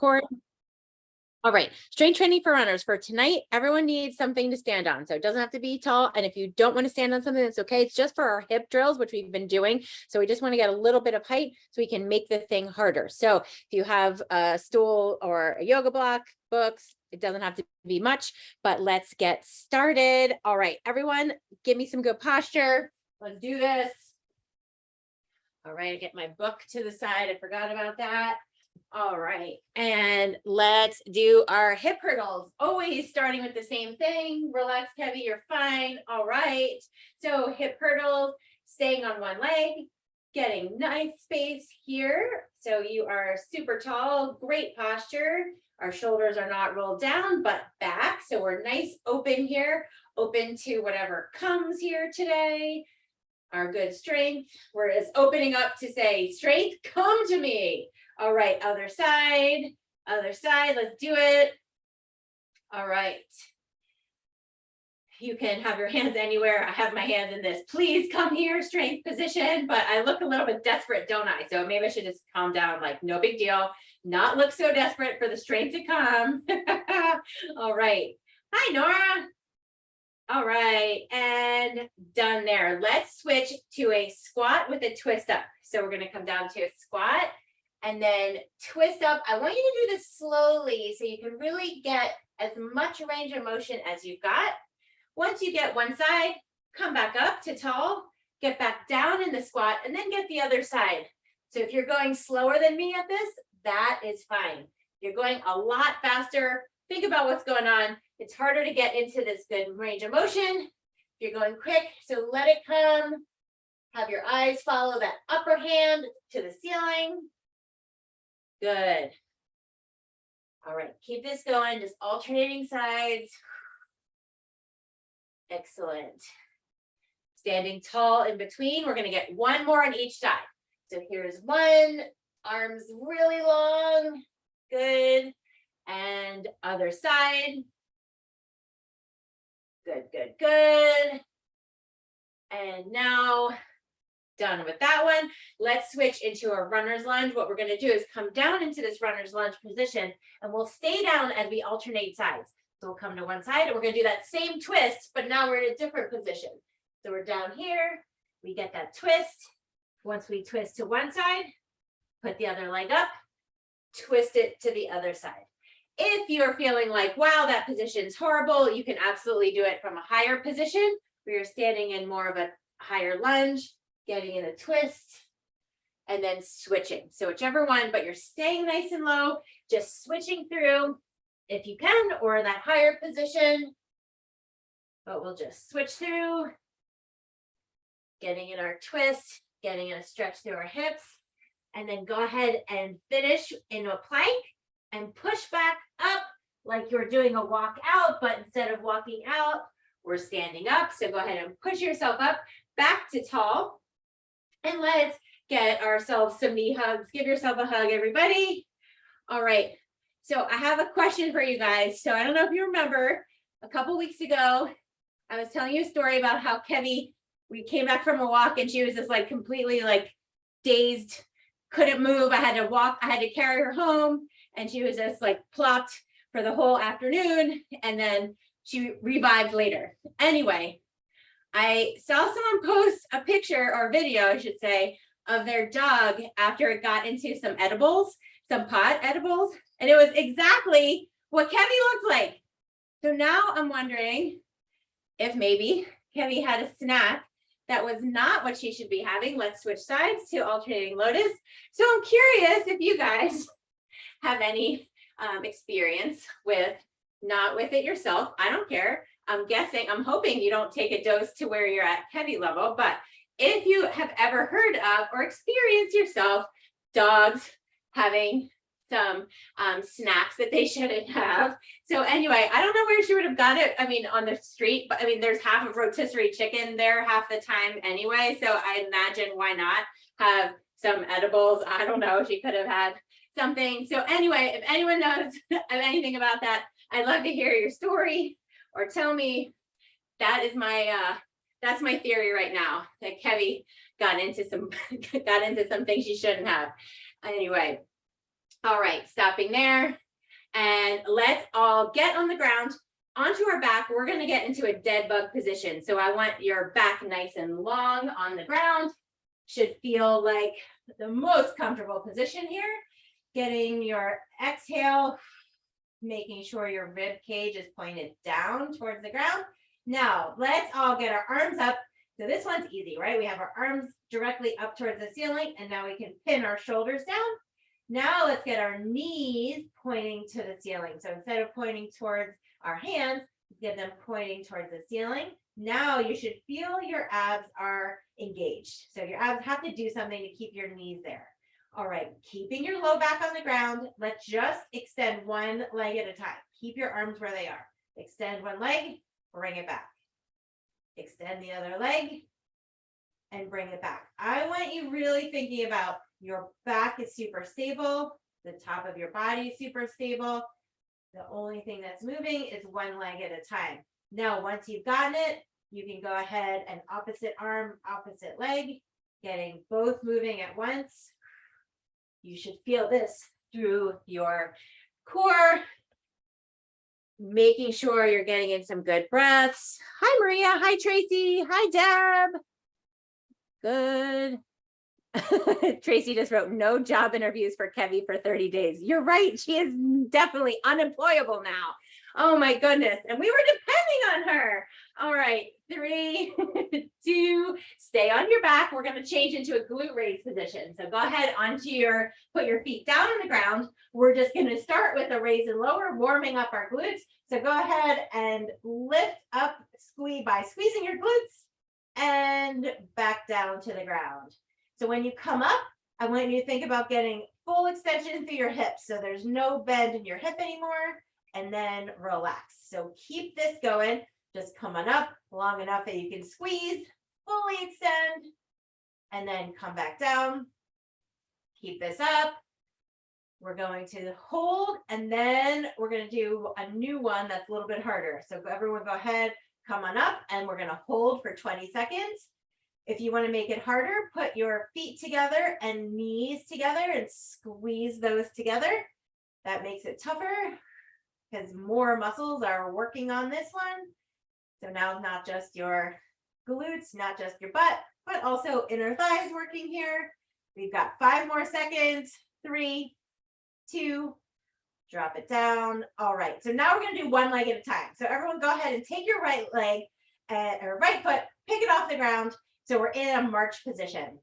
Record. All right, strength training for runners. For tonight, everyone needs something to stand on. So it doesn't have to be tall. And if you don't want to stand on something, that's okay. It's just for our hip drills, which we've been doing. So we just want to get a little bit of height so we can make the thing harder. So if you have a stool or a yoga block, books, it doesn't have to be much, but let's get started. All right, everyone, give me some good posture. Let's do this. All right, I get my book to the side. I forgot about that. All right, and let's do our hip hurdles. Always starting with the same thing. Relax, Kevy, you're fine. All right, so hip hurdles, staying on one leg, getting nice space here. So you are super tall, great posture. Our shoulders are not rolled down, but back. So we're nice open here, open to whatever comes here today. Our good strength. We're just opening up to say, strength, come to me. All right, other side, let's do it. All right. You can have your hands anywhere. I have my hands in this. Please come here, strength position, but I look a little bit desperate, don't I? So maybe I should just calm down, like no big deal. Not look so desperate for the strength to come. All right. Hi, Nora. All right, and done there. Let's switch to a squat with a twist up. So we're gonna come down to a squat and then twist up. I want you to do this slowly so you can really get as much range of motion as you've got. Once you get one side, come back up to tall, get back down in the squat, and then get the other side. So if you're going slower than me at this, that is fine. If you're going a lot faster, think about what's going on. It's harder to get into this good range of motion. If you're going quick, so let it come. Have your eyes follow that upper hand to the ceiling. Good. All right, keep this going, just alternating sides. Excellent. Standing tall in between. We're gonna get one more on each side. So here's one, arms really long. Good. And other side. Good, good, good. And now, done with that one. Let's switch into a runner's lunge. What we're going to do is come down into this runner's lunge position, and we'll stay down as we alternate sides. So we'll come to one side, and we're going to do that same twist, but now we're in a different position. So we're down here. We get that twist. Once we twist to one side, put the other leg up, twist it to the other side. If you're feeling like, wow, that position is horrible, you can absolutely do it from a higher position where you're standing in more of a higher lunge, getting in a twist, and then switching. So whichever one, but you're staying nice and low, just switching through if you can, or that higher position. But we'll just switch through, getting in our twist, getting in a stretch through our hips, and then go ahead and finish in a plank. And push back up like you're doing a walk out, but instead of walking out, we're standing up. So go ahead and push yourself up back to tall. And let's get ourselves some knee hugs. Give yourself a hug, everybody. All right. So I have a question for you guys. So I don't know if you remember, a couple weeks ago, I was telling you a story about how Kevy, we came back from a walk and she was just like completely like dazed, couldn't move. I had to walk, I had to carry her home. And she was just like plopped for the whole afternoon. And then she revived later. Anyway, I saw someone post a picture or video, I should say, of their dog after it got into some edibles, some pot edibles. And it was exactly what Kevy looked like. So now I'm wondering if maybe Kevy had a snack that was not what she should be having. Let's switch sides to alternating lotus. So I'm curious if you guys have any experience with not with it yourself. I don't care. I'm hoping you don't take a dose to where you're at Kevy level, but if you have ever heard of or experienced yourself dogs having some snacks that they shouldn't have. So anyway, I don't know where she would have got it. I mean, on the street, but I mean, there's half of rotisserie chicken there half the time anyway. So I imagine why not have some edibles. I don't know. She could have had something. So anyway, if anyone knows anything about that, I'd love to hear your story or tell me. That is my that's my theory right now, that Kevy got into some things she shouldn't have. Anyway, All right, stopping there. And let's all get on the ground, onto our back. We're going to get into a dead bug position. So I want your back nice and long on the ground. Should feel like the most comfortable position here. Getting your exhale, making sure your rib cage is pointed down towards the ground. Now, let's all get our arms up. So this one's easy, right? We have our arms directly up towards the ceiling, and now we can pin our shoulders down. Now let's get our knees pointing to the ceiling. So instead of pointing towards our hands, get them pointing towards the ceiling. Now you should feel your abs are engaged. So your abs have to do something to keep your knees there. All right, keeping your low back on the ground. Let's just extend one leg at a time. Keep your arms where they are. Extend one leg, bring it back. Extend the other leg and bring it back. I want you really thinking about your back is super stable. The top of your body is super stable. The only thing that's moving is one leg at a time. Now, once you've gotten it, you can go ahead and opposite arm, opposite leg, getting both moving at once. You should feel this through your core, making sure you're getting in some good breaths. Hi, Maria. Hi, Tracy. Hi, Deb. Good. Tracy just wrote, no job interviews for Kevy for 30 days. You're right. She is definitely unemployable now. Oh my goodness. And we were depending on her. All right. 3, 2, stay on your back. We're going to change into a glute raise position. So go ahead put your feet down on the ground. We're just going to start with a raise and lower, warming up our glutes. So go ahead and lift up, by squeezing your glutes and back down to the ground. So when you come up, I want you to think about getting full extension through your hips. So there's no bend in your hip anymore, and then relax. So keep this going. Just come on up long enough that you can squeeze, fully extend, and then come back down. Keep this up. We're going to hold, and then we're going to do a new one that's a little bit harder. So everyone go ahead, come on up, and we're going to hold for 20 seconds. If you want to make it harder, put your feet together and knees together and squeeze those together. That makes it tougher because more muscles are working on this one. So now not just your glutes, not just your butt, but also inner thighs working here. We've got 5 more seconds. 3, 2, drop it down. All right. So now we're going to do one leg at a time. So everyone go ahead and take your right leg or right foot, pick it off the ground. So we're in a march position.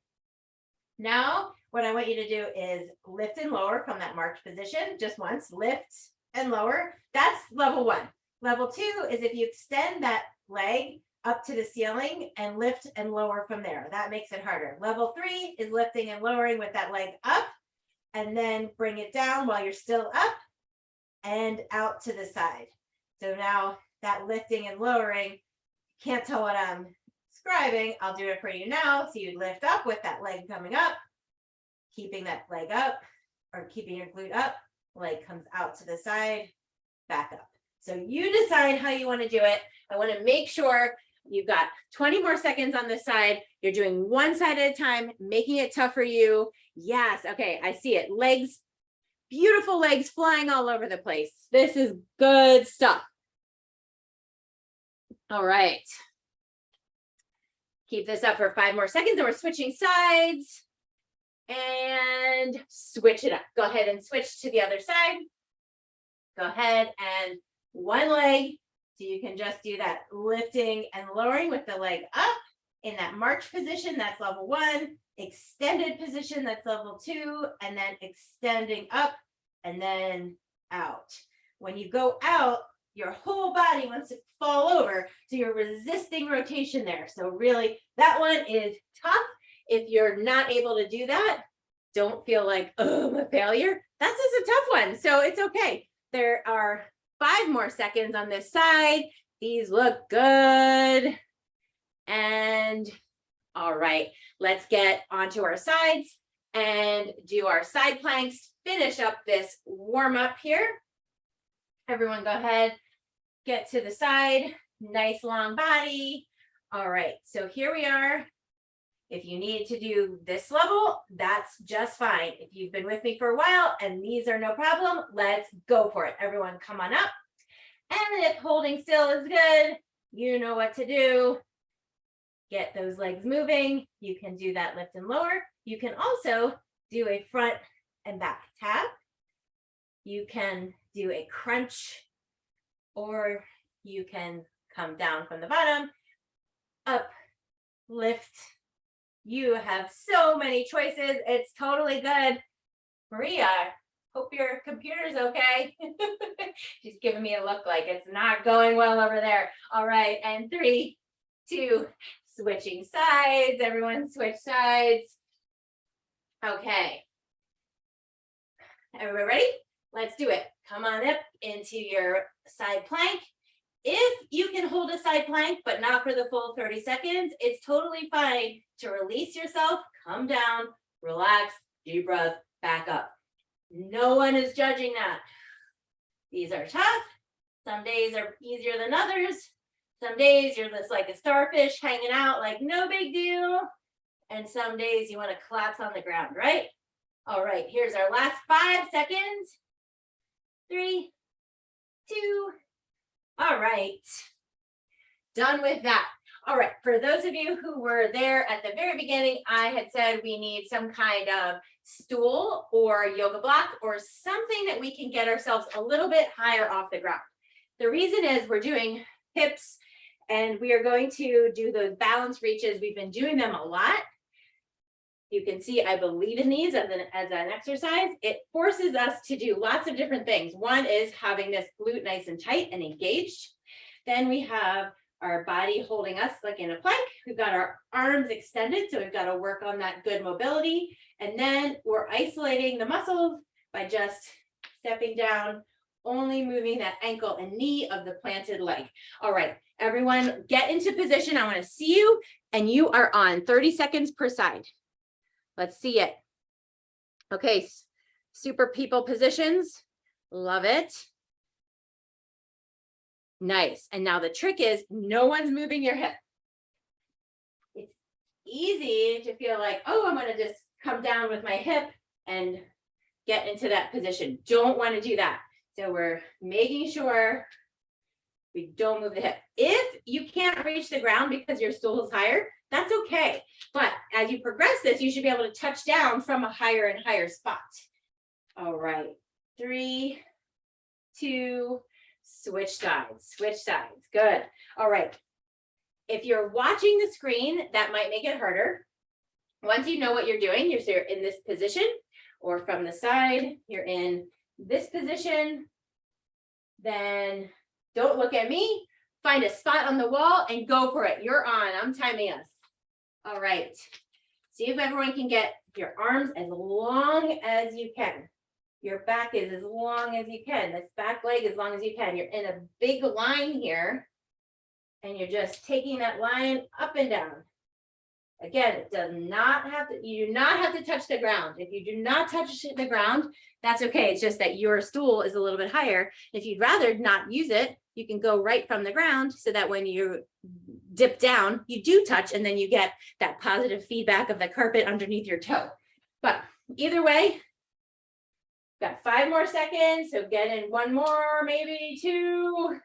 Now, what I want you to do is lift and lower from that march position just once. Lift and lower. That's level 1. Level 2 is if you extend that leg up to the ceiling and lift and lower from there. That makes it harder. Level 3 is lifting and lowering with that leg up, and then bring it down while you're still up and out to the side. So now that lifting and lowering, can't tell what I'm describing. I'll do it for you now. So you lift up with that leg coming up, keeping that leg up or keeping your glute up, leg comes out to the side, back up. So you decide how you want to do it. I want to make sure you've got 20 more seconds on this side. You're doing one side at a time, making it tough for you. Yes. Okay. I see it. Legs, beautiful legs flying all over the place. This is good stuff. All right. Keep this up for 5 more seconds, and we're switching sides and switch it up. Go ahead and switch to the other side. Go ahead and one leg. So you can just do that lifting and lowering with the leg up in that march position. That's level 1. Extended position. That's level 2. And then extending up and then out. When you go out, your whole body wants to fall over. So you're resisting rotation there. So really, that one is tough. If you're not able to do that, don't feel like, oh, I'm a failure. That's just a tough one. So it's okay. There are 5 more seconds on this side. These look good. And all right, let's get onto our sides and do our side planks. Finish up this warm up here. Everyone go ahead, get to the side, nice long body. All right, so here we are. If you need to do this level, that's just fine. If you've been with me for a while and these are no problem, let's go for it. Everyone come on up. And if holding still is good, you know what to do. Get those legs moving. You can do that lift and lower. You can also do a front and back tap. You can do a crunch, or you can come down from the bottom, up, lift. You have so many choices. It's totally good. Maria, hope your computer's okay. She's giving me a look like it's not going well over there. All right, and 3, 2, switching sides. Everyone switch sides. Okay. Everybody ready? Let's do it. Come on up into your side plank. If you can hold a side plank, but not for the full 30 seconds, it's totally fine to release yourself, come down, relax, deep breath, back up. No one is judging that. These are tough. Some days are easier than others. Some days you're just like a starfish hanging out, like no big deal. And some days you want to collapse on the ground, right? All right, here's our last 5 seconds. 3, 2, all right. Done with that. All right, for those of you who were there at the very beginning, I had said we need some kind of stool or yoga block or something that we can get ourselves a little bit higher off the ground. The reason is we're doing hips and we are going to do those balance reaches. We've been doing them a lot. You can see I believe in these as an exercise. It forces us to do lots of different things. One is having this glute nice and tight and engaged. Then we have our body holding us like in a plank. We've got our arms extended, so we've got to work on that good mobility. And then we're isolating the muscles by just stepping down, only moving that ankle and knee of the planted leg. All right, everyone get into position. I want to see you, and you are on 30 seconds per side. Let's see it. Okay, super people positions. Love it. Nice. And now the trick is no one's moving your hip. It's easy to feel like, oh, I'm going to just come down with my hip and get into that position. Don't want to do that. So we're making sure we don't move the hip. If you can't reach the ground because your stool is higher, that's okay. But as you progress this, you should be able to touch down from a higher and higher spot. All right, 3, 2, switch sides, good. All right, if you're watching the screen, that might make it harder. Once you know what you're doing, you're in this position, or from the side, you're in this position, then don't look at me, find a spot on the wall and go for it. You're on, I'm timing us. All right, see if everyone can get your arms as long as you can. Your back is as long as you can. This back leg as long as you can. You're in a big line here and you're just taking that line up and down. Again, it does not have to, you do not have to touch the ground. If you do not touch the ground, that's okay. It's just that your stool is a little bit higher. If you'd rather not use it, you can go right from the ground so that when you dip down, you do touch and then you get that positive feedback of the carpet underneath your toe. But either way, got 5 more seconds. So get in 1 more, maybe 2.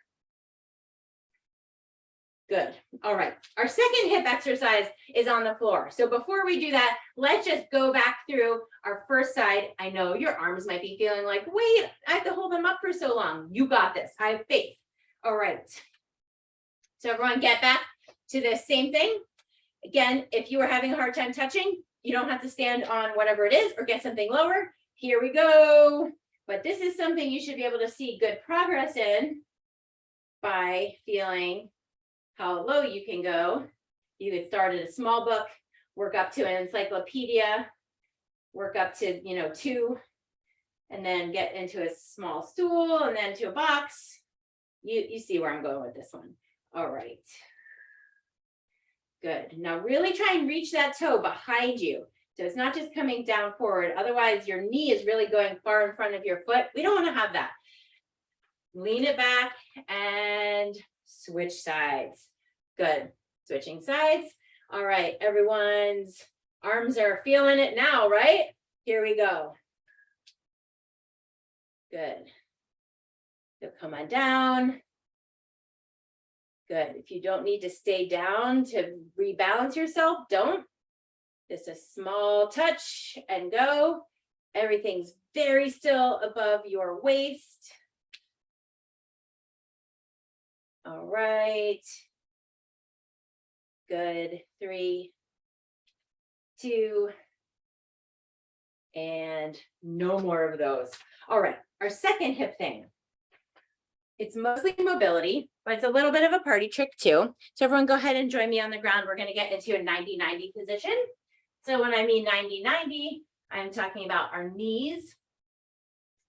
Good. All right. Our second hip exercise is on the floor. So before we do that, let's just go back through our first side. I know your arms might be feeling like, wait, I have to hold them up for so long. You got this. I have faith. All right. So everyone get back to the same thing. Again, if you are having a hard time touching, you don't have to stand on whatever it is or get something lower. Here we go. But this is something you should be able to see good progress in by feeling how low you can go. You could start at a small book, work up to an encyclopedia, work up to, 2, and then get into a small stool and then to a box. You see where I'm going with this one. All right. Good. Now really try and reach that toe behind you. So it's not just coming down forward. Otherwise, your knee is really going far in front of your foot. We don't want to have that. Lean it back and switch sides. Good. Switching sides. All right, everyone's arms are feeling it now, right? Here we go. Good. So come on down. Good. If you don't need to stay down to rebalance yourself, don't. Just a small touch and go. Everything's very still above your waist. All right. Good. 3, 2, and no more of those. All right. Our second hip thing. It's mostly mobility, but it's a little bit of a party trick too. So everyone go ahead and join me on the ground. We're going to get into a 90-90 position. So when I mean 90-90, I'm talking about our knees.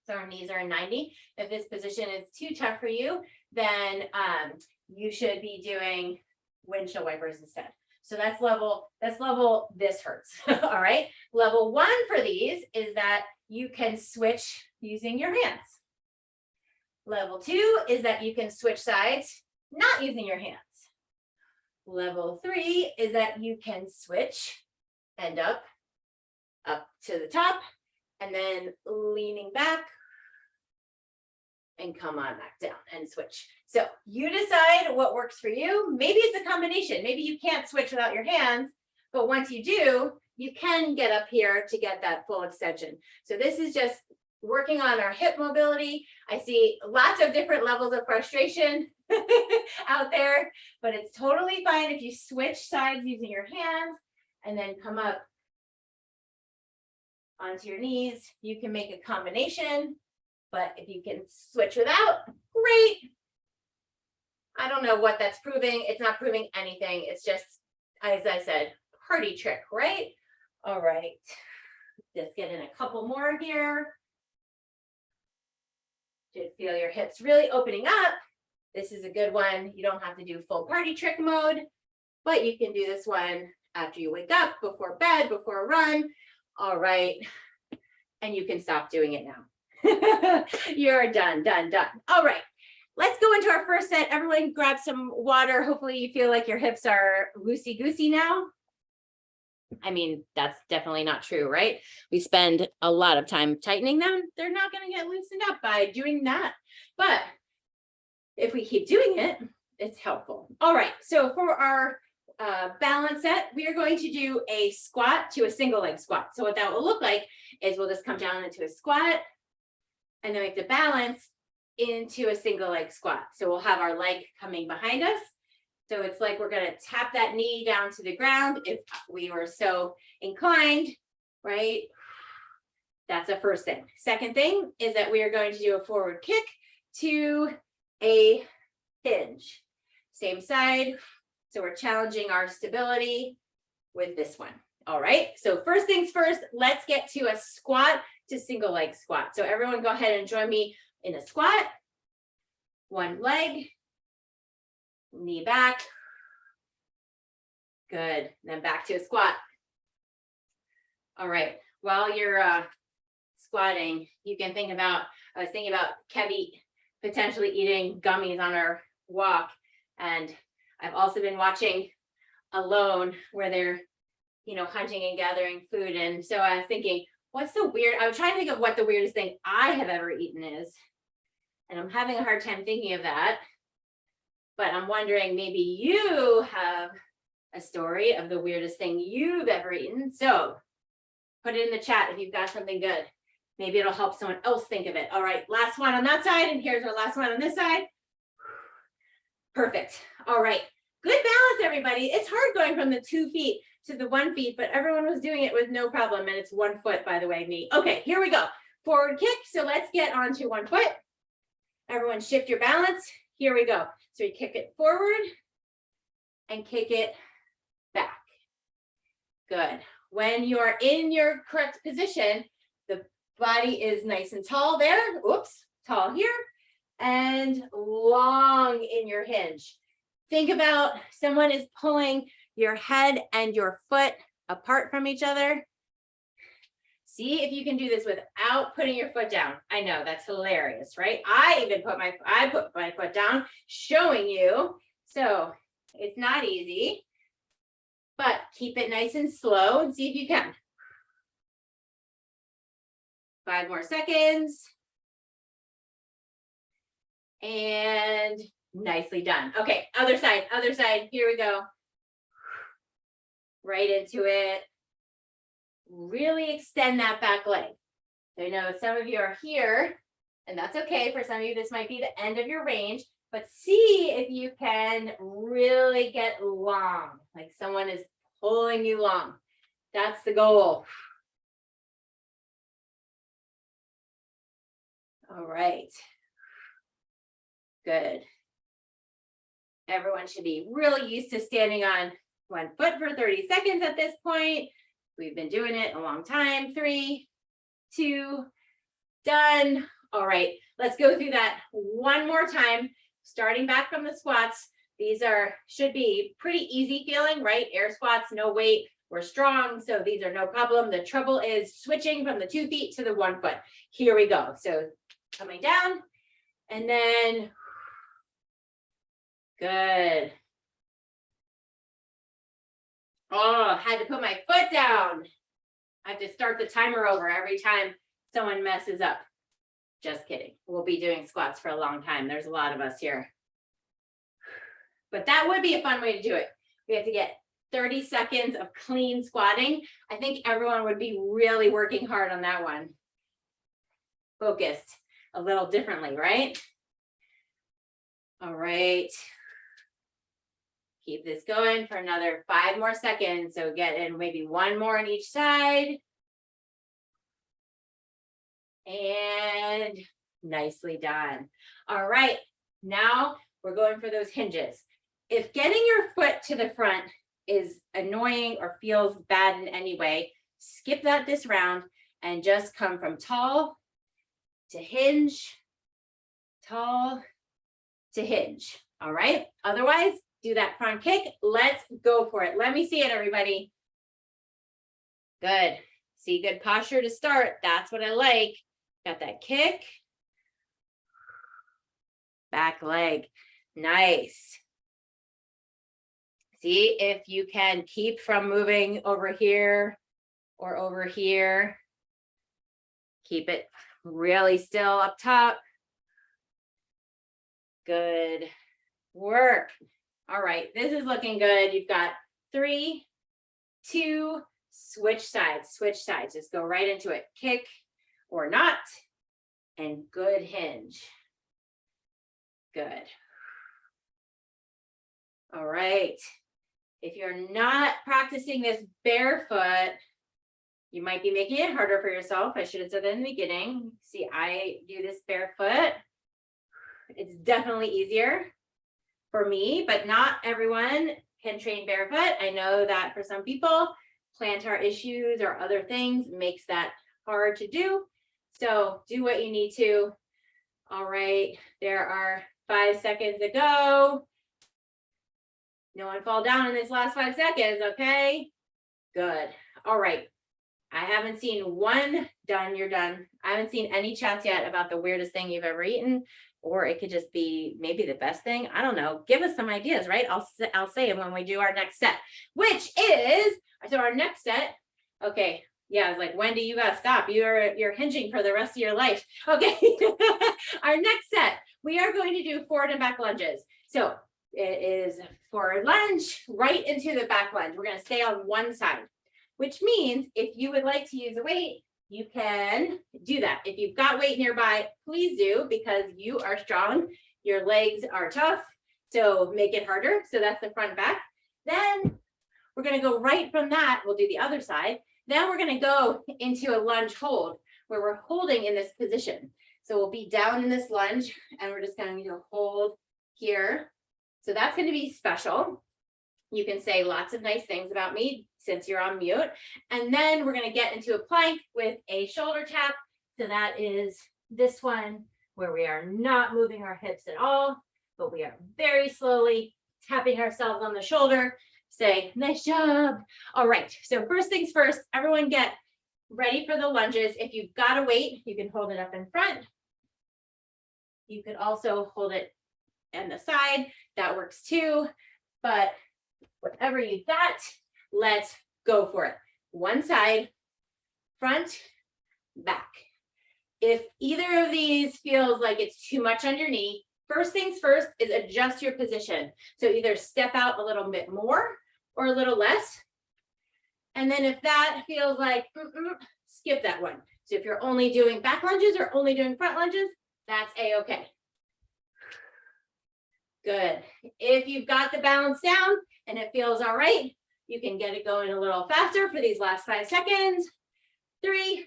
So our knees are in 90. If this position is too tough for you, then you should be doing windshield wipers instead. So that's level, this hurts. All right. Level 1 for these is that you can switch using your hands. Level 2 is that you can switch sides, not using your hands. Level 3 is that you can switch and up to the top, and then leaning back and come on back down and switch. So you decide what works for you. Maybe it's a combination. Maybe you can't switch without your hands, but once you do, you can get up here to get that full extension. So this is just working on our hip mobility. I see lots of different levels of frustration out there, but it's totally fine if you switch sides using your hands and then come up onto your knees. You can make a combination, but if you can switch without, great. I don't know what that's proving. It's not proving anything. It's just, as I said, party trick, right? All right, just get in a couple more here. Just feel your hips really opening up. This is a good one. You don't have to do full party trick mode, but you can do this one after you wake up, before bed, before a run. All right. And you can stop doing it now. You're done. All right. Let's go into our first set. Everyone grab some water. Hopefully you feel like your hips are loosey-goosey now. I mean, that's definitely not true, right? We spend a lot of time tightening them. They're not going to get loosened up by doing that. But if we keep doing it, it's helpful. All right. So for our balance set, we are going to do a squat to a single leg squat. So what that will look like is we'll just come down into a squat, and then we have to balance into a single leg squat. So we'll have our leg coming behind us. So it's like we're going to tap that knee down to the ground if we were so inclined, right? That's the first thing. Second thing is that we are going to do a forward kick to a hinge. Same side. So we're challenging our stability with this one. All right. So first things first, let's get to a squat to single leg squat. So everyone go ahead and join me in a squat. One leg. Knee back. Good. Then back to a squat. All right. While you're squatting, you can think about, I was thinking about Kevy potentially eating gummies on our walk. And I've also been watching Alone, where they're, hunting and gathering food. And so I was thinking, I was trying to think of what the weirdest thing I have ever eaten is. And I'm having a hard time thinking of that. But I'm wondering, maybe you have a story of the weirdest thing you've ever eaten. So put it in the chat if you've got something good. Maybe it'll help someone else think of it. All right, last one on that side, and here's our last one on this side. Perfect. All right, good balance, everybody. It's hard going from the 2 feet to the 1 foot, but everyone was doing it with no problem. And it's 1 foot, by the way, me. Okay, here we go. Forward kick. So let's get onto 1 foot. Everyone shift your balance. Here we go. So you kick it forward and kick it back. Good. When you're in your correct position, the body is nice and tall there. Oops, tall here. And long in your hinge. Think about someone is pulling your head and your foot apart from each other. See if you can do this without putting your foot down. I know that's hilarious, right? I put my foot down, showing you. So it's not easy, but keep it nice and slow and see if you can. 5 more seconds. And nicely done. Okay, other side, here we go. Right into it. Really extend that back leg. I know some of you are here, and that's okay. For some of you, this might be the end of your range, but see if you can really get long, like someone is pulling you long. That's the goal. All right. Good. Everyone should be really used to standing on one foot for 30 seconds at this point. We've been doing it a long time. 3, 2, done. All right, let's go through that one more time, starting back from the squats. These should be pretty easy feeling, right? Air squats, no weight, we're strong, so these are no problem. The trouble is switching from the 2 feet to the 1 foot. Here we go. So coming down, and then good. Oh, had to put my foot down. I have to start the timer over every time someone messes up. Just kidding. We'll be doing squats for a long time. There's a lot of us here. But that would be a fun way to do it. We have to get 30 seconds of clean squatting. I think everyone would be really working hard on that one. Focused a little differently, right? All right. Keep this going for another 5 more seconds. So get in maybe 1 more on each side. And nicely done. All right, now we're going for those hinges. If getting your foot to the front is annoying or feels bad in any way, skip that this round and just come from tall to hinge, tall to hinge. All right, otherwise, do that front kick. Let's go for it. Let me see it, everybody. Good. See, good posture to start. That's what I like. Got that kick. Back leg. Nice. See if you can keep from moving over here or over here. Keep it really still up top. Good work. All right, this is looking good. You've got 3, 2, switch sides, Just go right into it. Kick or not, and good hinge. Good. All right. If you're not practicing this barefoot, you might be making it harder for yourself. I should have said that in the beginning. See, I do this barefoot. It's definitely easier for me, but not everyone can train barefoot. I know that for some people, plantar issues or other things makes that hard to do. So do what you need to. All right, there are 5 seconds to go. No one fall down in this last 5 seconds, okay? Good. All right. I haven't seen one done, you're done. I haven't seen any chats yet about the weirdest thing you've ever eaten, or it could just be maybe the best thing. I don't know. Give us some ideas, right? I'll say it when we do our next set, which is, so our next set, okay. Yeah, it's like, Wendy, you gotta stop. You're hinging for the rest of your life. Okay. Our next set, we are going to do forward and back lunges. So it is forward lunge right into the back lunge. We're gonna stay on one side, which means if you would like to use a weight, you can do that. If you've got weight nearby, please do, because you are strong. Your legs are tough, so make it harder. So that's the front back. Then we're gonna go right from that. We'll do the other side. Then we're going to go into a lunge hold where we're holding in this position. So we'll be down in this lunge and we're just going to hold here. So that's going to be special. You can say lots of nice things about me since you're on mute. And then we're going to get into a plank with a shoulder tap. So that is this one where we are not moving our hips at all, but we are very slowly tapping ourselves on the shoulder. Say, nice job. All right, so first things first, everyone get ready for the lunges. If you've got a weight, you can hold it up in front. You could also hold it on the side. That works too. But whatever you've got, Let's go for it. One side, front, back. If either of these feels like it's too much on your knee, first things first is adjust your position. So either step out a little bit more or a little less. And then if that feels like, skip that one. So if you're only doing back lunges or only doing front lunges, that's a-okay. Good. If you've got the balance down and it feels all right, you can get it going a little faster for these last 5 seconds. 3,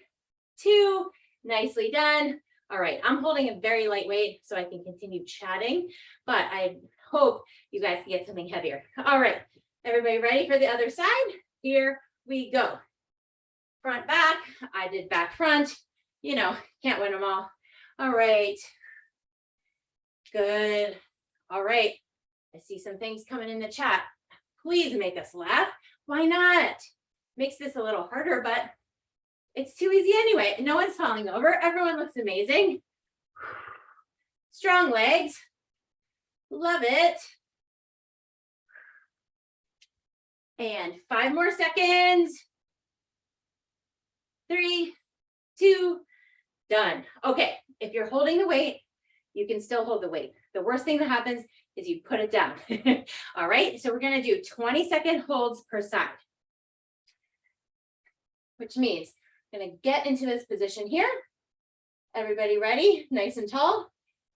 2, nicely done. All right, I'm holding a very lightweight so I can continue chatting, but I hope you guys can get something heavier. All right, everybody ready for the other side? Here we go. Front, back. I did back, front. You know, can't win them all. All right. Good. All right. I see some things coming in the chat. Please make us laugh. Why not? Makes this a little harder, but it's too easy anyway. No one's falling over. Everyone looks amazing. Strong legs. Love it. And 5 more seconds. 3, 2, done. Okay, if you're holding the weight, you can still hold the weight. The worst thing that happens is you put it down. All right, so we're gonna do 20-second holds per side, which means I'm gonna get into this position here. Everybody ready? Nice and tall.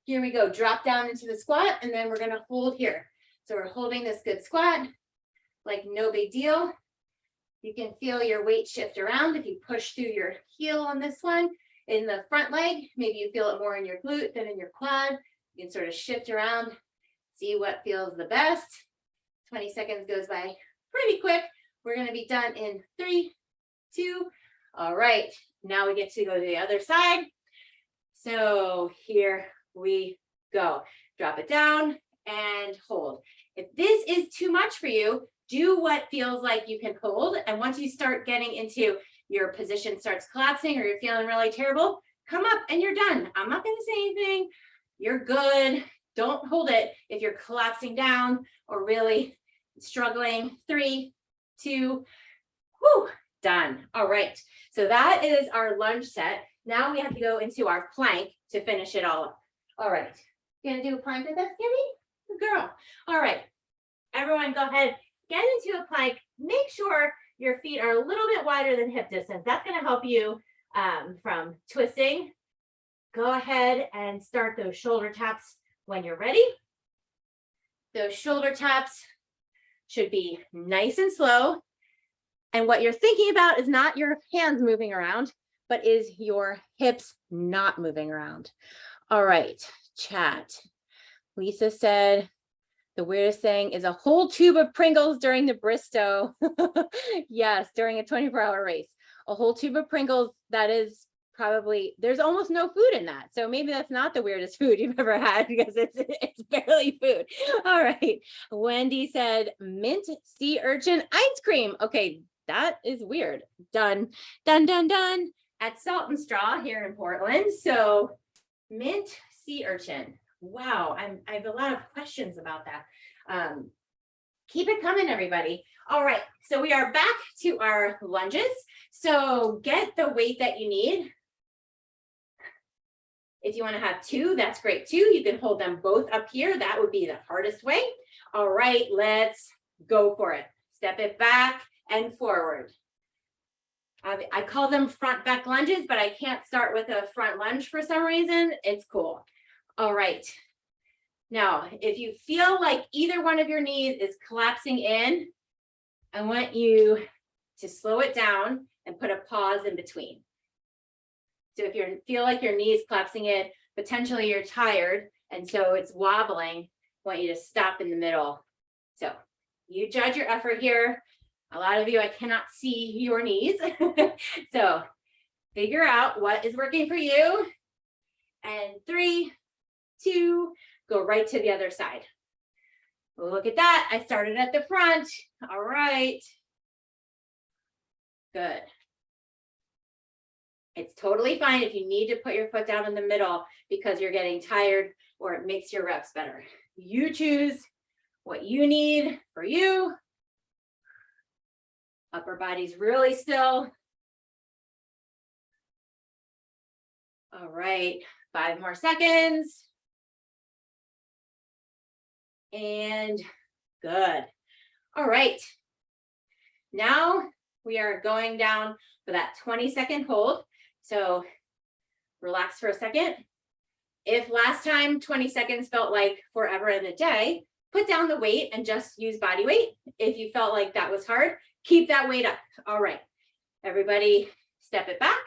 Here we go, drop down into the squat, and then we're gonna hold here. So we're holding this good squat, like no big deal. You can feel your weight shift around if you push through your heel on this one. In the front leg, maybe you feel it more in your glute than in your quad. You can sort of shift around, see what feels the best. 20 seconds goes by pretty quick. We're gonna be done in 3, 2. All right, now we get to go to the other side. So here we go. Drop it down and hold. If this is too much for you, do what feels like you can hold. And once you start getting into your position starts collapsing or you're feeling really terrible, come up and you're done. I'm not going to say anything. You're good. Don't hold it if you're collapsing down or really struggling. 3, 2, whew, done. All right. So that is our lunge set. Now we have to go into our plank to finish it all up. All right. You gonna do a plank with us, Gibby? Good girl. All right. Everyone go ahead. Get into a plank. Make sure your feet are a little bit wider than hip distance. That's going to help you from twisting. Go ahead and start those shoulder taps when you're ready. Those shoulder taps should be nice and slow. And what you're thinking about is not your hands moving around, but is your hips not moving around. All right, chat. Lisa said, the weirdest thing is a whole tube of Pringles during the Bristow. Yes, during a 24-hour race. A whole tube of Pringles, that is probably, there's almost no food in that. So maybe that's not the weirdest food you've ever had because it's barely food. All right. Wendy said mint sea urchin ice cream. Okay, that is weird. Done, done, done, done. At Salt and Straw here in Portland. So mint sea urchin. Wow, I have a lot of questions about that. Keep it coming, everybody. All right, so we are back to our lunges. So get the weight that you need. If you want to have 2, that's great too. You can hold them both up here. That would be the hardest way. All right, let's go for it. Step it back and forward. I call them front back lunges, but I can't start with a front lunge for some reason. It's cool. All right. Now, if you feel like either one of your knees is collapsing in, I want you to slow it down and put a pause in between. So if you feel like your knee is collapsing in, potentially you're tired, and so it's wobbling, I want you to stop in the middle. So you judge your effort here. A lot of you, I cannot see your knees. So figure out what is working for you. And 3, 2, go right to the other side. Look at that. I started at the front. All right. Good. It's totally fine if you need to put your foot down in the middle because you're getting tired or it makes your reps better. You choose what you need for you. Upper body's really still. All right, 5 more seconds. And good. All right. Now we are going down for that 20-second hold. So relax for a second. If last time 20 seconds felt like forever in a day, put down the weight and just use body weight. If you felt like that was hard, keep that weight up. All right, everybody step it back.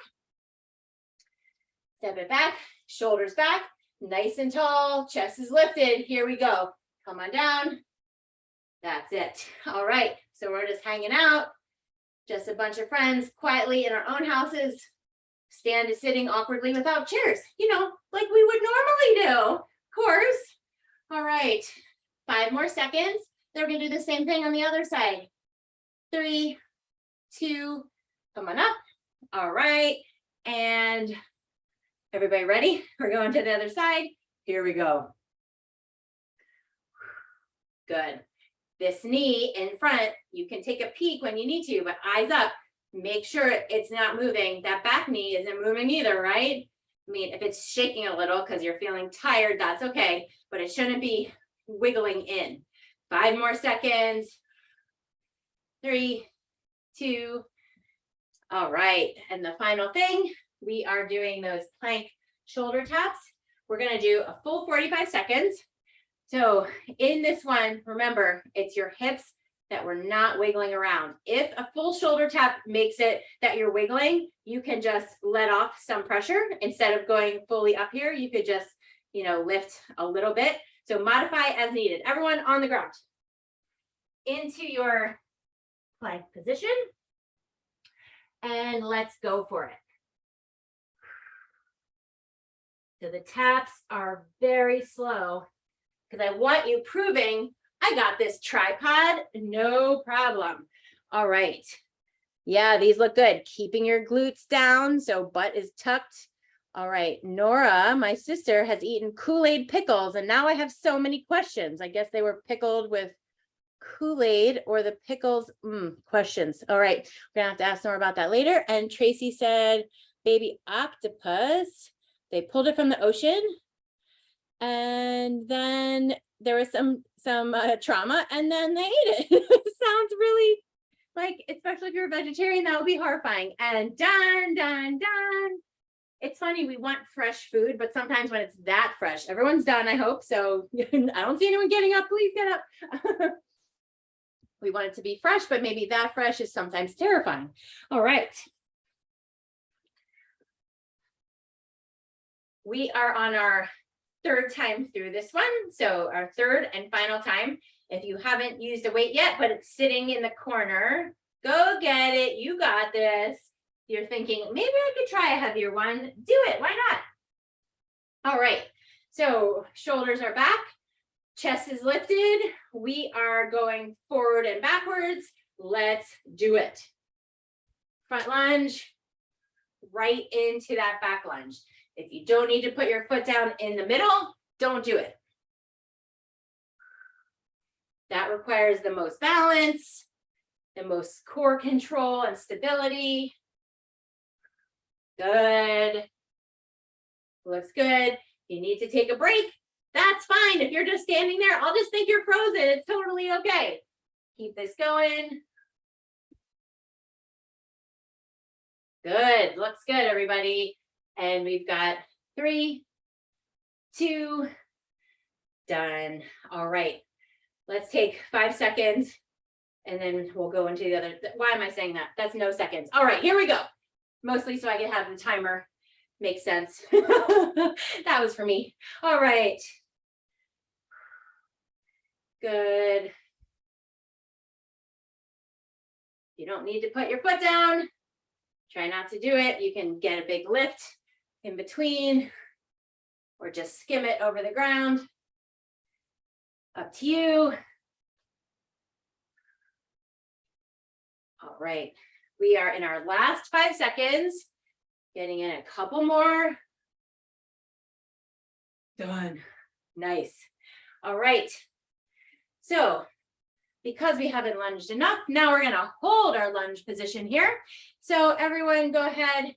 Step it back, shoulders back, nice and tall, chest is lifted. Here we go. Come on down. That's it. All right, so we're just hanging out, just a bunch of friends quietly in our own houses, sitting awkwardly without chairs, like we would normally do, of course. All right, 5 more seconds. Then we're gonna do the same thing on the other side. 3, 2, come on up. All right, and everybody ready? We're going to the other side. Here we go. Good. This knee in front, you can take a peek when you need to, but eyes up. Make sure it's not moving. That back knee isn't moving either, right? I mean, if it's shaking a little because you're feeling tired, that's okay, but it shouldn't be wiggling in. 5 more seconds. 3, 2. All right. And the final thing, we are doing those plank shoulder taps. We're going to do a full 45 seconds. So in this one, remember, it's your hips that we're not wiggling around. If a full shoulder tap makes it that you're wiggling, you can just let off some pressure. Instead of going fully up here, you could just, lift a little bit. So modify as needed. Everyone on the ground. Into your plank position. And let's go for it. So the taps are very slow, because I want you proving I got this tripod, no problem. All right. Yeah, these look good. Keeping your glutes down so butt is tucked. All right. Nora, my sister, has eaten Kool-Aid pickles, and now I have so many questions. I guess they were pickled with Kool-Aid or the pickles. Questions. All right. We're going to have to ask Nora about that later. And Tracy said, baby octopus. They pulled it from the ocean. And then there was some trauma, and then they ate it. Sounds really like, especially if you're a vegetarian, that would be horrifying. And done. It's funny, we want fresh food, but sometimes when it's that fresh, everyone's done, I hope. So I don't see anyone getting up. Please get up. We want it to be fresh, but maybe that fresh is sometimes terrifying. All right. We are on our 3rd time through this one. So our 3rd and final time. If you haven't used a weight yet, but it's sitting in the corner, go get it. You got this. You're thinking, maybe I could try a heavier one. Do it. Why not? All right. So shoulders are back. Chest is lifted. We are going forward and backwards. Let's do it. Front lunge, right into that back lunge. If you don't need to put your foot down in the middle, don't do it. That requires the most balance, the most core control and stability. Good. Looks good. You need to take a break. That's fine. If you're just standing there, I'll just think you're frozen. It's totally okay. Keep this going. Good. Looks good, everybody. And we've got 3, 2, done. All right. Let's take 5 seconds and then we'll go into the other. Why am I saying that? That's no seconds. All right, here we go. Mostly so I can have the timer make sense. That was for me. All right. Good. You don't need to put your foot down. Try not to do it. You can get a big lift in between or just skim it over the ground. Up to you. All right. We are in our last 5 seconds. Getting in a couple more. Done. Nice. All right. So because we haven't lunged enough, now we're gonna hold our lunge position here. So everyone go ahead,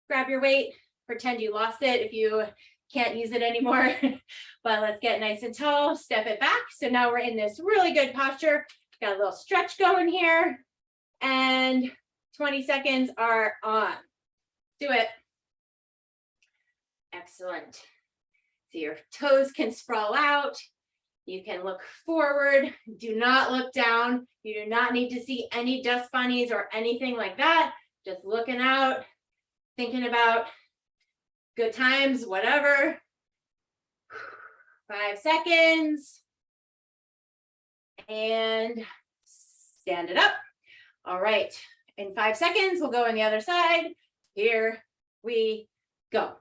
grab your weight, pretend you lost it if you can't use it anymore, but let's get nice and tall, step it back. So now we're in this really good posture. Got a little stretch going here, and 20 seconds are on. Do it. Excellent. So your toes can sprawl out. You can look forward. Do not look down. You do not need to see any dust bunnies or anything like that. Just looking out, thinking about good times, whatever. 5 seconds. And stand it up. All right. In 5 seconds, we'll go on the other side. Here we go.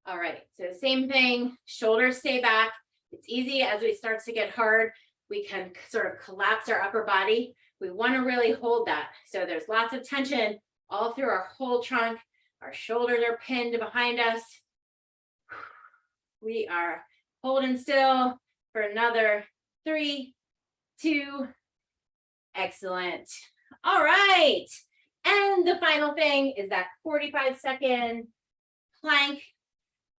All right. So same thing, shoulders stay back. It's easy as we start to get hard. We can sort of collapse our upper body. We want to really hold that. So there's lots of tension all through our whole trunk. Our shoulders are pinned behind us. We are holding still for another 3, 2, excellent. All right. And the final thing is that 45-second plank.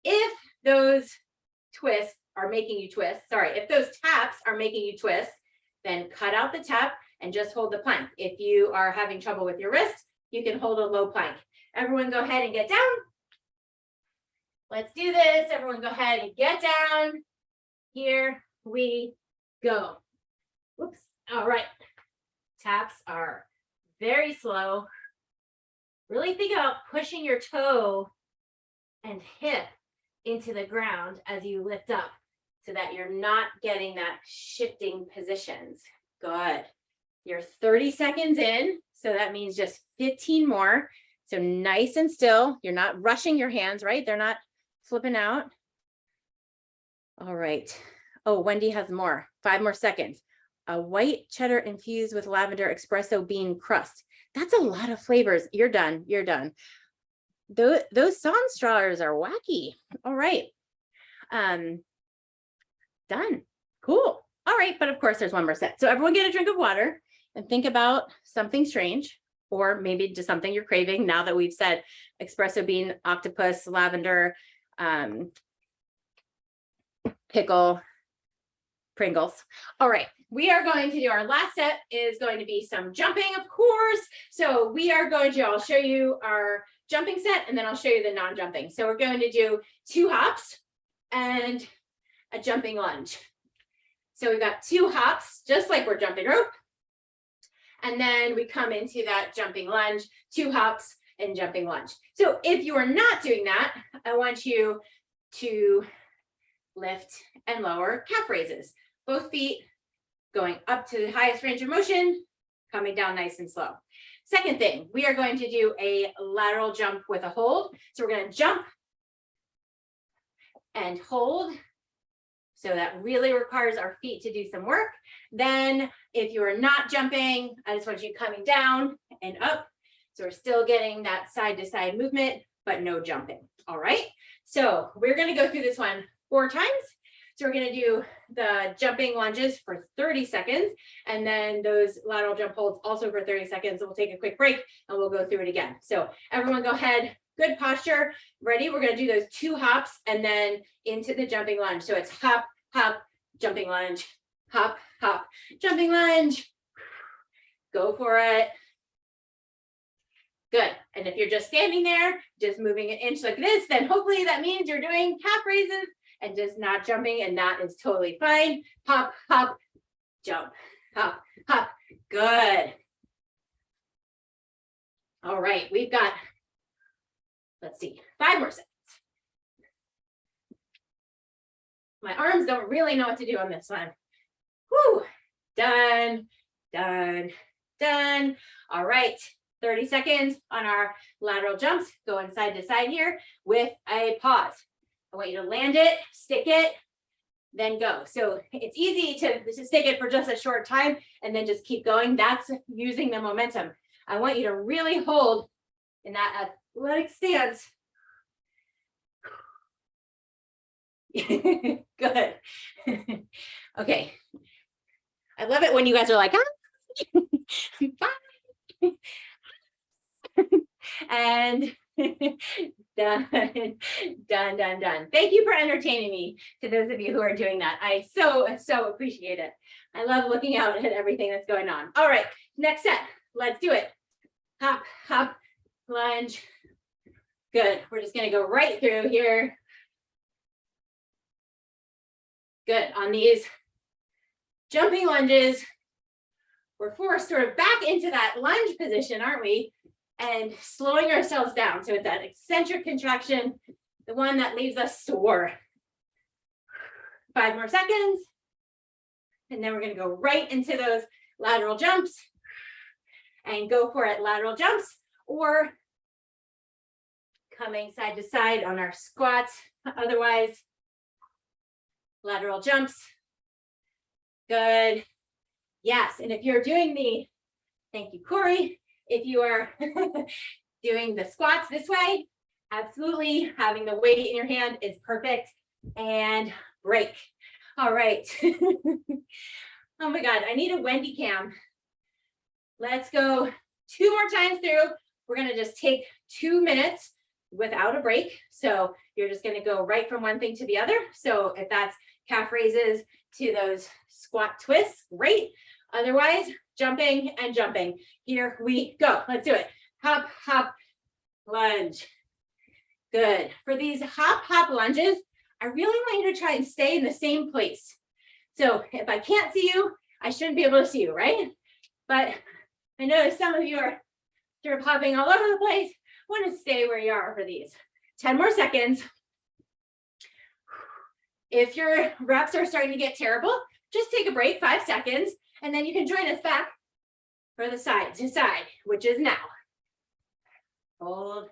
If those twists are making you twist, if those taps are making you twist, then cut out the tap and just hold the plank. If you are having trouble with your wrist, you can hold a low plank. Everyone go ahead and get down. Let's do this. Everyone go ahead and get down. Here we go. Whoops. All right. Taps are very slow. Really think about pushing your toe and hip into the ground as you lift up so that you're not getting that shifting positions. Good. You're 30 seconds in, so that means just 15 more. So nice and still. You're not rushing your hands, right? They're not flipping out. All right. Oh, Wendy has more. 5 more seconds. A white cheddar infused with lavender espresso bean crust. That's a lot of flavors. You're done. You're done. Those Sonnenstrahls are wacky. All right. Done. Cool. All right. But of course, there's one more set. So everyone get a drink of water and think about something strange, or maybe just something you're craving now that we've said espresso bean, octopus, lavender, pickle, Pringles. All right, we are going to do our last set is going to be some jumping, of course. So we are going to, I'll show you our jumping set and then I'll show you the non-jumping. So we're going to do 2 hops and a jumping lunge. So we've got 2 hops, just like we're jumping rope. And then we come into that jumping lunge, 2 hops and jumping lunge. So if you are not doing that, I want you to lift and lower calf raises. Both feet going up to the highest range of motion, coming down nice and slow. Second thing, we are going to do a lateral jump with a hold. So we're going to jump and hold. So that really requires our feet to do some work. Then if you are not jumping, I just want you coming down and up. So we're still getting that side to side movement, but no jumping. All right. So we're going to go through this one 4 times. So we're going to do the jumping lunges for 30 seconds and then those lateral jump holds also for 30 seconds. We'll take a quick break and we'll go through it again. So everyone go ahead. Good posture. Ready? We're going to do those 2 hops and then into the jumping lunge. So it's hop, hop, jumping lunge, hop, hop, jumping lunge. Go for it. Good. And if you're just standing there, just moving an inch like this, then hopefully that means you're doing calf raises and just not jumping, and that is totally fine. Hop, hop, jump, hop, hop. Good. All right, we've got, let's see, 5 more seconds. My arms don't really know what to do on this one. Whew, done, done, done. All right, 30 seconds on our lateral jumps, going side to side here with a pause. I want you to land it, stick it, then go. So it's easy to stick it for just a short time and then just keep going. That's using the momentum. I want you to really hold in that athletic stance. Good. Okay. I love it when you guys are like, ah, bye. And done, done, done, done. Thank you for entertaining me, to those of you who are doing that. I so appreciate it. I love looking out at everything that's going on. All right, next set. Let's do it. Hop, hop, lunge. Good. We're just going to go right through here. Good. On these jumping lunges, we're forced sort of back into that lunge position, aren't we? And slowing ourselves down. So it's that eccentric contraction, the one that leaves us sore. 5 more seconds. And then we're going to go right into those lateral jumps and go for it. Lateral jumps or coming side to side on our squats. Otherwise, lateral jumps. Good. Yes. And if you're doing the, thank you, Corey. If you are doing the squats this way, absolutely having the weight in your hand is perfect. And break. All right. Oh my God, I need a Wendy cam. Let's go 2 more times through. We're gonna just take 2 minutes without a break. So you're just gonna go right from one thing to the other. So if that's calf raises to those squat twists, great. Otherwise, jumping and jumping. Here we go. Let's do it. Hop, hop, lunge. Good. For these hop, hop lunges, I really want you to try and stay in the same place. So if I can't see you, I shouldn't be able to see you, right? But I know some of you are sort of hopping all over the place. Want to stay where you are for these. 10 more seconds. If your reps are starting to get terrible, just take a break, 5 seconds, and then you can join us back for the side to side, which is now. Hold.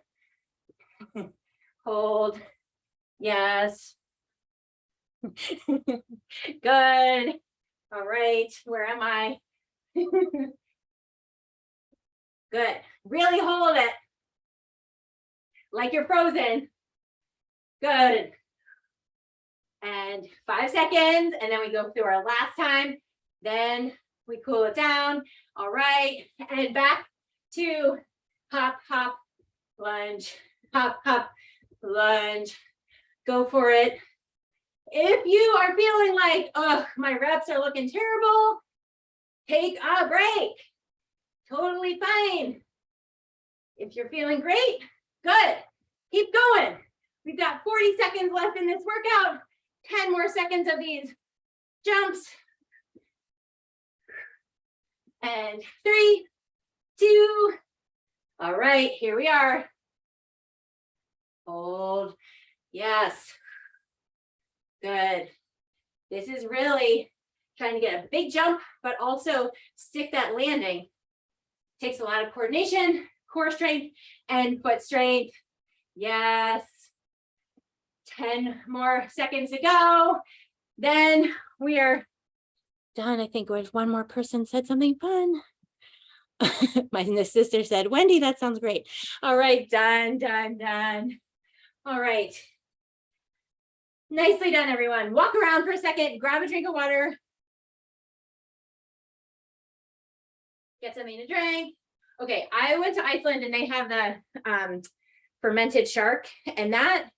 Hold. Yes. Good. All right. Where am I? Good. Really hold it. Like you're frozen. Good. And 5 seconds. And then we go through our last time. Then we cool it down. All right. And back to hop, hop, lunge, hop, hop, lunge. Go for it. If you are feeling like, oh, my reps are looking terrible, take a break. Totally fine. If you're feeling great, good. Keep going. We've got 40 seconds left in this workout. 10 more seconds of these jumps. And 3, 2. All right, here we are. Hold. Yes. Good. This is really trying to get a big jump, but also stick that landing. Takes a lot of coordination, core strength, and foot strength. Yes. 10 more seconds to go. Then we are done. I think one more person said something fun. My sister said, Wendy, that sounds great. All right, done, done, done. All right. Nicely done, everyone. Walk around for a second, grab a drink of water. Get something to drink. Okay, I went to Iceland and they have the fermented shark, and that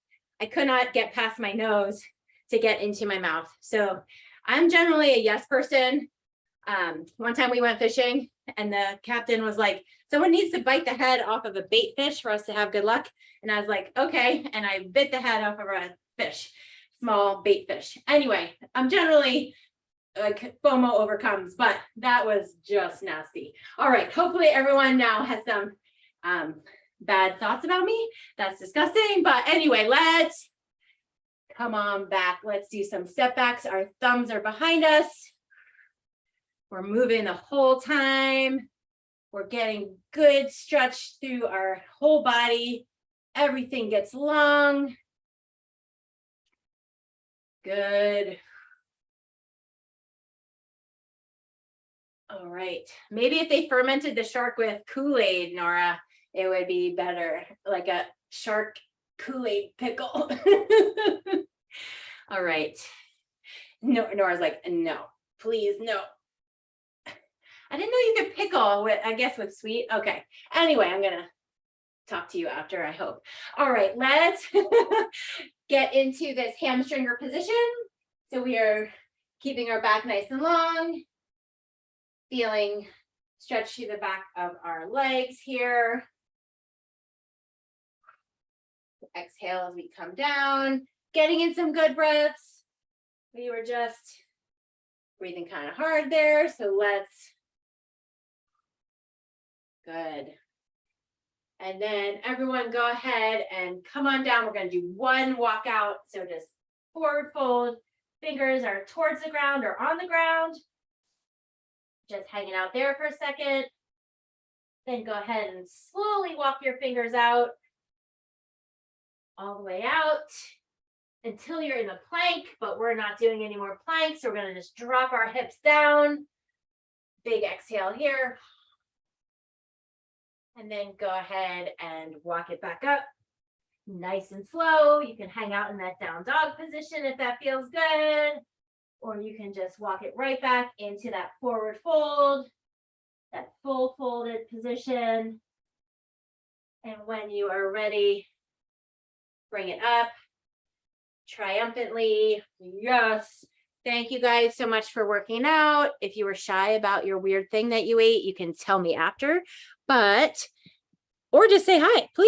I could not get past my nose to get into my mouth. So I'm generally a yes person. One time we went fishing and the captain was like, someone needs to bite the head off of a bait fish for us to have good luck. And I was like, okay. And I bit the head off of a fish, small bait fish. Anyway, I'm generally like FOMO overcomes, but that was just nasty. All right. Hopefully everyone now has some bad thoughts about me. That's disgusting. But anyway, let's come on back. Let's do some step backs. Our thumbs are behind us. We're moving the whole time. We're getting good stretch through our whole body. Everything gets long. Good. All right. Maybe if they fermented the shark with Kool-Aid, Nora, it would be better, like a shark Kool-Aid pickle. All right. No, Nora's like, no, please, no. I didn't know you could pickle with, I guess with sweet. Okay. Anyway, I'm gonna talk to you after, I hope. All right, let's get into this hamstringer position. So we are keeping our back nice and long, feeling stretch through the back of our legs here. Exhale as we come down, getting in some good breaths. We were just breathing kind of hard there, so let's, good. And then everyone go ahead and come on down. We're going to do one walkout. So just forward fold, fingers are towards the ground or on the ground. Just hanging out there for a second. Then go ahead and slowly walk your fingers out all the way out until you're in a plank, but we're not doing any more planks. So we're going to just drop our hips down. Big exhale here. And then go ahead and walk it back up. Nice and slow. You can hang out in that down dog position if that feels good. Or you can just walk it right back into that forward fold, that full folded position. And when you are ready, bring it up triumphantly. Yes. Thank you guys so much for working out. If you were shy about your weird thing that you ate, you can tell me after, or just say hi, please.